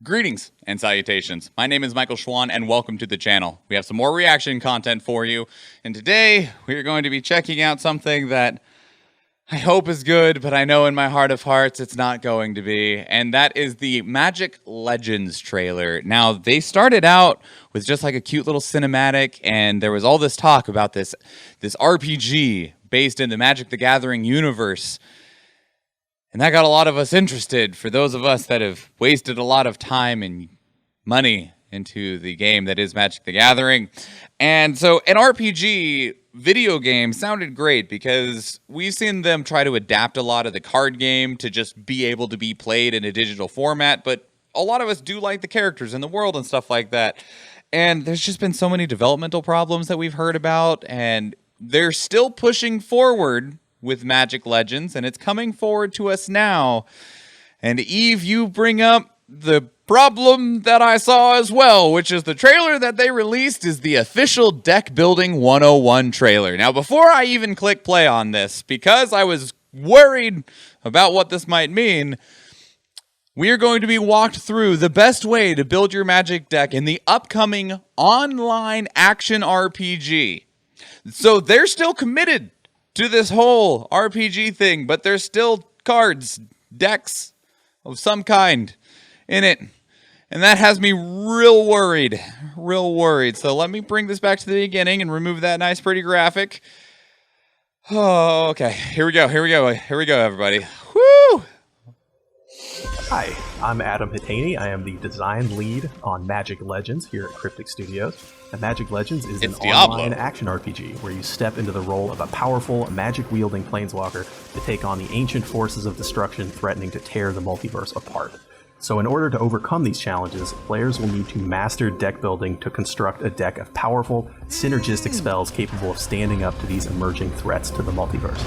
Greetings and salutations. My name is Michael Schwahn and welcome to the channel. We have some more reaction content for you, and today we're going to be checking out something that I hope is good, but I know in my heart of hearts it's not going to be, and that is the Magic Legends trailer. Now, they started out with just like a cute little cinematic, and there was all this talk about this RPG based in the Magic the Gathering universe. And that got a lot of us interested, for those of us that have wasted a lot of time and money into the game that is Magic the Gathering. And so an RPG video game sounded great because we've seen them try to adapt a lot of the card game to just be able to be played in a digital format, but a lot of us do like the characters in the world and stuff like that. And there's just been so many developmental problems that we've heard about, and they're still pushing forward with Magic Legends, and it's coming forward to us now. And Eve, you bring up the problem that I saw as well, which is the trailer that they released is the official Deckbuilding 101 trailer. Now, before I even click play on this, because I was worried about what this might mean, we are going to be walked through the best way to build your Magic deck in the upcoming online action RPG. So they're still committed to this whole RPG thing, but there's still cards, decks of some kind in it. And that has me real worried. So let me bring this back to the beginning and remove that nice pretty graphic. Oh, okay. Here we go, everybody. Woo! Hi, I'm Adam Hitaney. I am the design lead on Magic Legends here at Cryptic Studios. And Magic Legends is an online action RPG where you step into the role of a powerful, magic-wielding planeswalker to take on the ancient forces of destruction threatening to tear the multiverse apart. So in order to overcome these challenges, players will need to master deck building to construct a deck of powerful, synergistic spells capable of standing up to these emerging threats to the multiverse.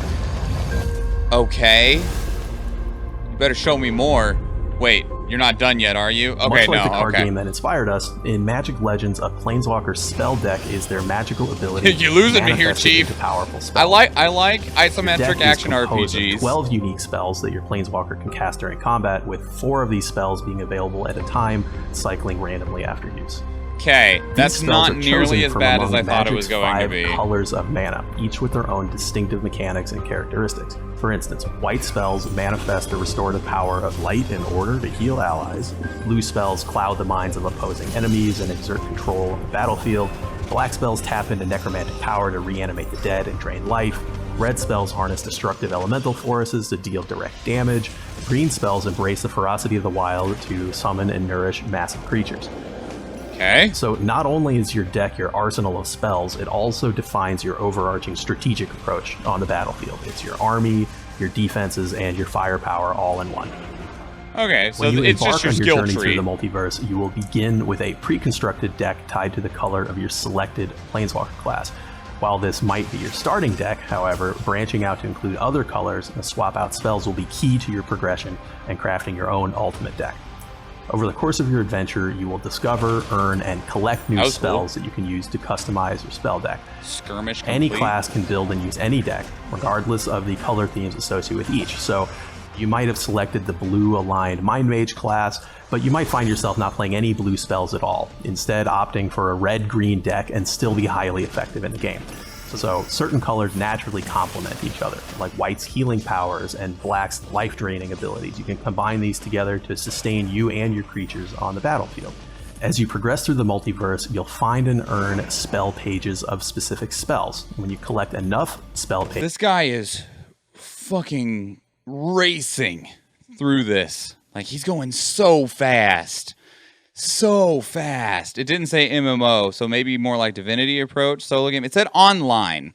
Okay. You better show me more. Wait, you're not done yet, are you? Okay, Much like the card game that inspired us, in Magic Legends, a Planeswalker's spell deck is their magical ability. You're losing me here, Chief. Powerful spells. I like isometric action RPGs. Of 12 unique spells that your Planeswalker can cast during combat, with 4 of these spells being available at a time, cycling randomly after use. Okay, that's not nearly as bad as I thought it was going to be. 5 colors of mana, each with their own distinctive mechanics and characteristics. For instance, white spells manifest the restorative power of light in order to heal allies. Blue spells cloud the minds of opposing enemies and exert control of the battlefield. Black spells tap into necromantic power to reanimate the dead and drain life. Red spells harness destructive elemental forces to deal direct damage. Green spells embrace the ferocity of the wild to summon and nourish massive creatures. Okay. So not only is your deck your arsenal of spells, it also defines your overarching strategic approach on the battlefield. It's your army, your defenses, and your firepower all in one. Okay, so when you it's embark just your on your skill journey tree through the multiverse, you will begin with a pre-constructed deck tied to the color of your selected Planeswalker class. While this might be your starting deck, however, branching out to include other colors and swap out spells will be key to your progression and crafting your own ultimate deck. Over the course of your adventure, you will discover, earn, and collect new spells that you can use to customize your spell deck. Skirmish complete. Any class can build and use any deck, regardless of the color themes associated with each. So you might have selected the blue-aligned Mind Mage class, but you might find yourself not playing any blue spells at all, instead opting for a red-green deck and still be highly effective in the game. So certain colors naturally complement each other, like white's healing powers and black's life-draining abilities. You can combine these together to sustain you and your creatures on the battlefield. As you progress through the multiverse, you'll find and earn spell pages of specific spells. When you collect enough spell pages... This guy is fucking racing through this. Like, he's going so fast. So fast. It didn't say MMO, so maybe more like Divinity approach, solo game. It said online.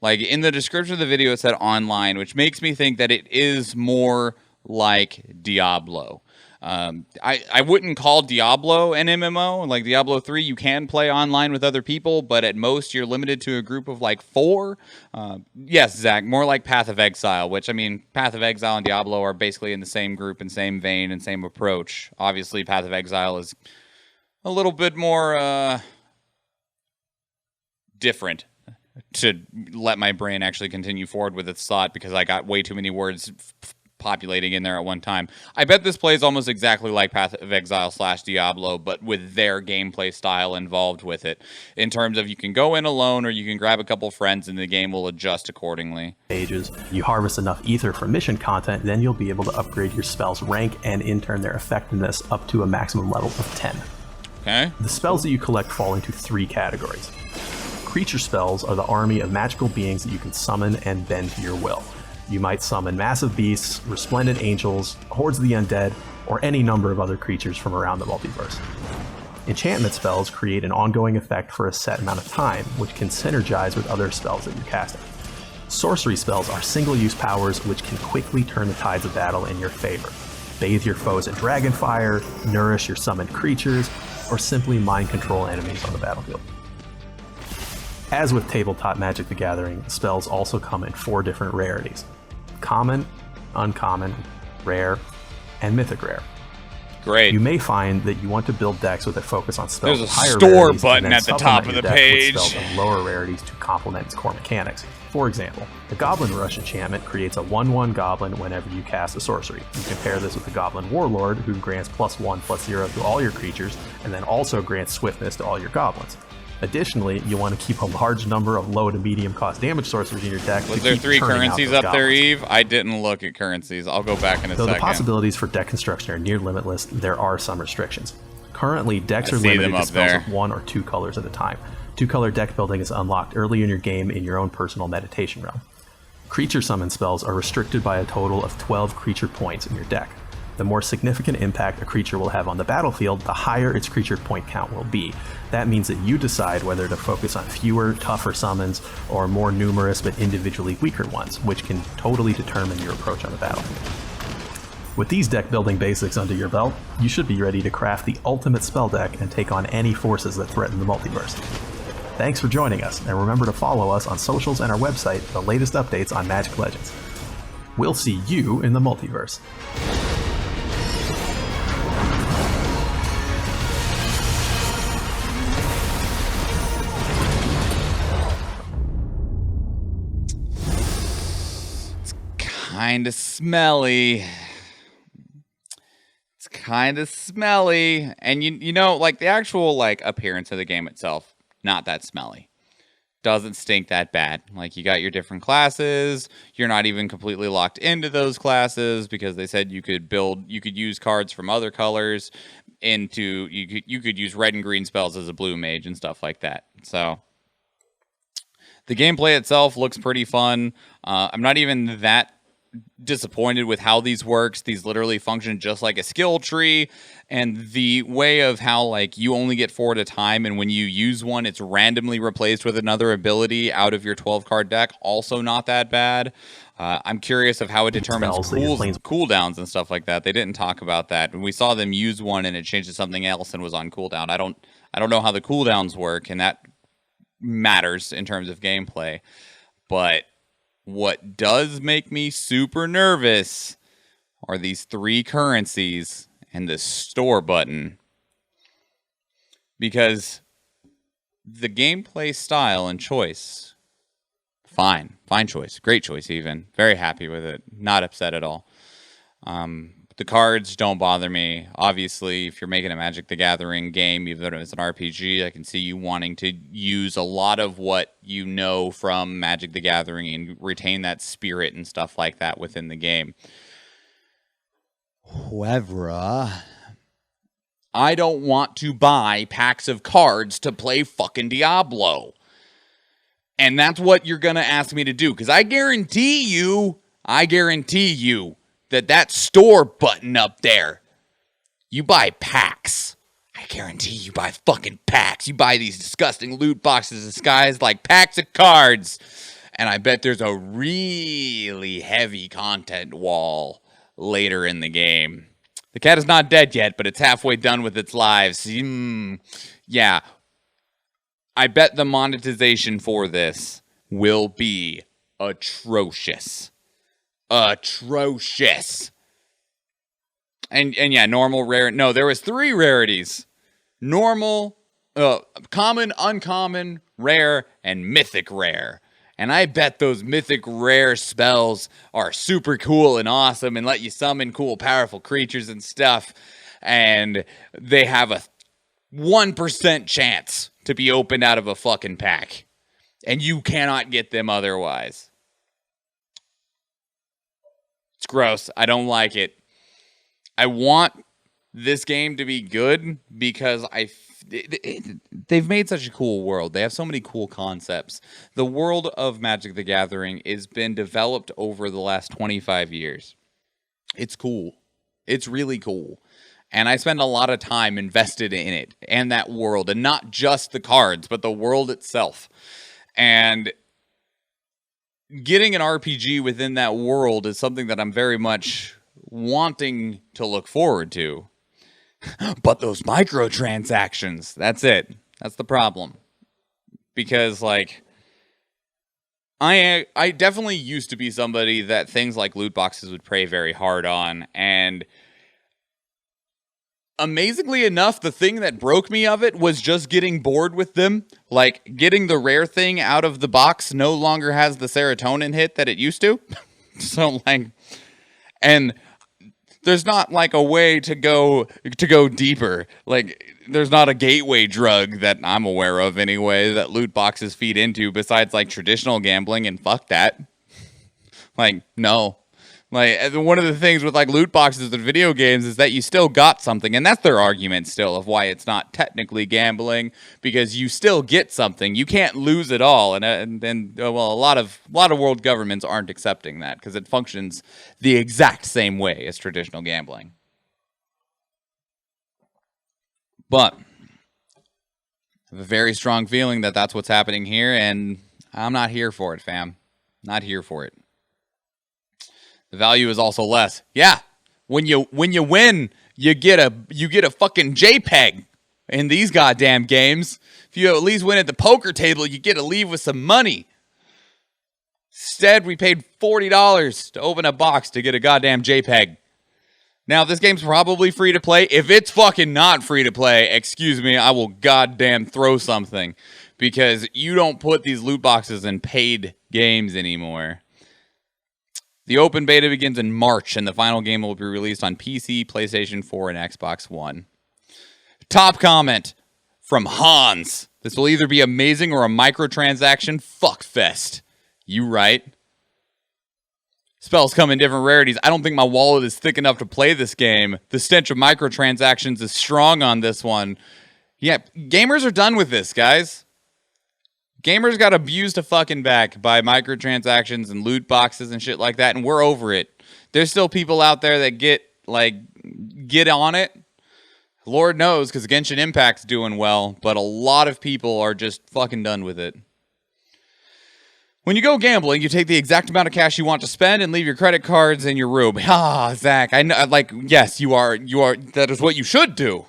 Like, in the description of the video, it said online, which makes me think that it is more like Diablo. I wouldn't call Diablo an MMO. Like Diablo 3, you can play online with other people, but at most you're limited to a group of like 4. Yes, Zach, more like Path of Exile, which, I mean, Path of Exile and Diablo are basically in the same group and same vein and same approach. Obviously, Path of Exile is a little bit more different, to let my brain actually continue forward with its thought, because I got way too many words populating in there at one time. I bet this plays almost exactly like Path of Exile / Diablo, but with their gameplay style involved with it, in terms of you can go in alone or you can grab a couple friends and the game will adjust accordingly. Pages. You harvest enough ether from mission content, then you'll be able to upgrade your spells' rank and in turn their effectiveness up to a maximum level of 10. Okay. The spells that you collect fall into 3 categories. Creature spells are the army of magical beings that you can summon and bend to your will. You might summon massive beasts, resplendent angels, hordes of the undead, or any number of other creatures from around the multiverse. Enchantment spells create an ongoing effect for a set amount of time, which can synergize with other spells that you're casting. Sorcery spells are single-use powers which can quickly turn the tides of battle in your favor. Bathe your foes in dragonfire, nourish your summoned creatures, or simply mind control enemies on the battlefield. As with tabletop Magic the Gathering, spells also come in 4 different rarities: common, uncommon, rare, and mythic rare. Great. You may find that you want to build decks with a focus on spells There's with a higher store rarities button and then at the top supplement of your the deck page. with spells of lower rarities to complement its core mechanics. For example, the Goblin Rush enchantment creates a 1/1 goblin whenever you cast a sorcery. You can pair this with the Goblin Warlord, who grants +1/+0 to all your creatures, and then also grants swiftness to all your goblins. Additionally, you want to keep a large number of low to medium cost damage sorcerers in your deck. Was there 3 currencies up there, Eve? I didn't look at currencies. I'll go back in a Though second. the possibilities for deck construction are near limitless, there are some restrictions. Currently, decks are limited to spells of 1 or 2 colors at a time. 2-color deck building is unlocked early in your game in your own personal meditation realm. Creature summon spells are restricted by a total of 12 creature points in your deck. The more significant impact a creature will have on the battlefield, the higher its creature point count will be. That means that you decide whether to focus on fewer, tougher summons or more numerous but individually weaker ones, which can totally determine your approach on the battlefield. With these deck building basics under your belt, you should be ready to craft the ultimate spell deck and take on any forces that threaten the multiverse. Thanks for joining us, and remember to follow us on socials and our website for the latest updates on Magic Legends. We'll see you in the multiverse. Kind of smelly. It's kind of smelly. And you know, like the actual like appearance of the game itself, not that smelly. Doesn't stink that bad. Like you got your different classes. You're not even completely locked into those classes because they said you could use cards from other colors into you could use red and green spells as a blue mage and stuff like that. So the gameplay itself looks pretty fun. I'm not even that disappointed with how these works. These literally function just like a skill tree, and the way of how like you only get 4 at a time, and when you use one it's randomly replaced with another ability out of your 12 card deck, also not that bad. I'm curious of how it determines cooldowns and stuff like that. They didn't talk about that. We saw them use one and it changed to something else and was on cooldown. I don't know how the cooldowns work, and that matters in terms of gameplay. But what does make me super nervous are these 3 currencies and this store button. Because the gameplay style and choice, fine choice, great choice even. Very happy with it, not upset at all. The cards don't bother me. Obviously, if you're making a Magic the Gathering game, even if it's an RPG, I can see you wanting to use a lot of what you know from Magic the Gathering and retain that spirit and stuff like that within the game. However, I don't want to buy packs of cards to play fucking Diablo. And that's what you're going to ask me to do, because I guarantee you that store button up there, you buy packs. I guarantee you buy fucking packs. You buy these disgusting loot boxes disguised like packs of cards. And I bet there's a really heavy content wall later in the game. The cat is not dead yet, but it's halfway done with its lives. Yeah. I bet the monetization for this will be atrocious. Atrocious. And yeah, normal, rare. No, there was 3 rarities. Normal, common, uncommon, rare, and mythic rare. And I bet those mythic rare spells are super cool and awesome and let you summon cool, powerful creatures and stuff. And they have a 1% chance to be opened out of a fucking pack. And you cannot get them otherwise. It's gross. I don't like it. I want this game to be good because they've made such a cool world. They have so many cool concepts. The world of Magic the Gathering has been developed over the last 25 years. It's cool. It's really cool. And I spend a lot of time invested in it and that world. And not just the cards, but the world itself. And getting an RPG within that world is something that I'm very much wanting to look forward to. But those microtransactions, that's it. That's the problem. Because, like, I definitely used to be somebody that things like loot boxes would prey very hard on. And amazingly enough, the thing that broke me of it was just getting bored with them. Like, getting the rare thing out of the box no longer has the serotonin hit that it used to. So, like, and there's not like a way to go deeper. Like, there's not a gateway drug that I'm aware of anyway that loot boxes feed into besides like traditional gambling, and fuck that. Like, no. Like, one of the things with like loot boxes in video games is that you still got something, and that's their argument still of why it's not technically gambling, because you still get something. You can't lose it all, and well, a lot of world governments aren't accepting that because it functions the exact same way as traditional gambling. But I have a very strong feeling that that's what's happening here, and I'm not here for it, fam. Not here for it. The value is also less. Yeah, when you win, you get a fucking JPEG in these goddamn games. If you at least win at the poker table, you get to leave with some money. Instead, we paid $40 to open a box to get a goddamn JPEG. Now, this game's probably free to play. If it's fucking not free to play, excuse me, I will goddamn throw something, because you don't put these loot boxes in paid games anymore. The open beta begins in March, and the final game will be released on PC, PlayStation 4, and Xbox One. Top comment from Hans. This will either be amazing or a microtransaction fuckfest. You right. Spells come in different rarities. I don't think my wallet is thick enough to play this game. The stench of microtransactions is strong on this one. Yeah, gamers are done with this, guys. Gamers got abused to fucking back by microtransactions and loot boxes and shit like that, and we're over it. There's still people out there that get on it. Lord knows, because Genshin Impact's doing well, but a lot of people are just fucking done with it. When you go gambling, you take the exact amount of cash you want to spend and leave your credit cards in your room. Ah, Zach, I know, like, yes, you are, that is what you should do.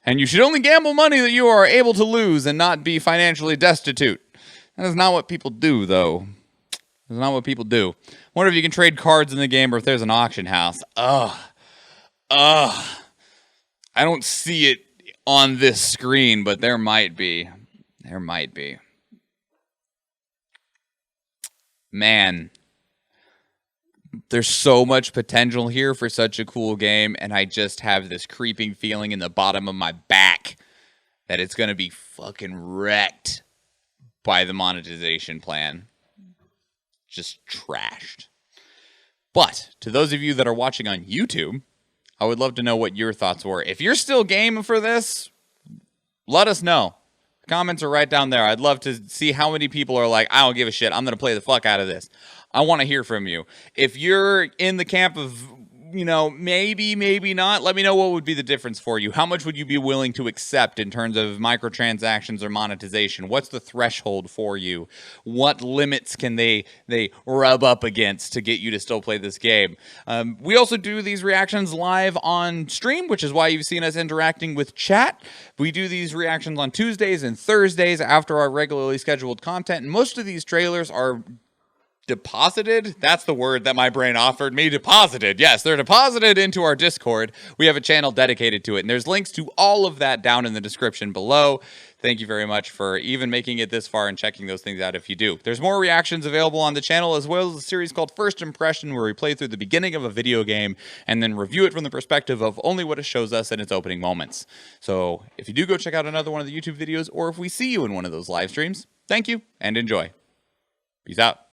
And you should only gamble money that you are able to lose and not be financially destitute. That is not what people do, though. That's not what people do. Wonder if you can trade cards in the game or if there's an auction house. I don't see it on this screen, but there might be. There might be. Man. There's so much potential here for such a cool game, and I just have this creeping feeling in the bottom of my back that it's going to be fucking wrecked by the monetization plan. Just trashed. But to those of you that are watching on YouTube, I would love to know what your thoughts were. If you're still game for this, let us know. The comments are right down there. I'd love to see how many people are like, I don't give a shit, I'm going to play the fuck out of this. I want to hear from you. If you're in the camp of, maybe not, let me know what would be the difference for you. How much would you be willing to accept in terms of microtransactions or monetization? What's the threshold for you? What limits can they rub up against to get you to still play this game? We also do these reactions live on stream, which is why you've seen us interacting with chat. We do these reactions on Tuesdays and Thursdays after our regularly scheduled content, and most of these trailers are deposited. That's the word that my brain offered me. Deposited. Yes, they're deposited into our Discord. We have a channel dedicated to it, and there's links to all of that down in the description below. Thank you very much for even making it this far and checking those things out if you do. There's more reactions available on the channel, as well as a series called First Impression, where we play through the beginning of a video game and then review it from the perspective of only what it shows us in its opening moments. So if you do go check out another one of the YouTube videos, or if we see you in one of those live streams, thank you and enjoy. Peace out.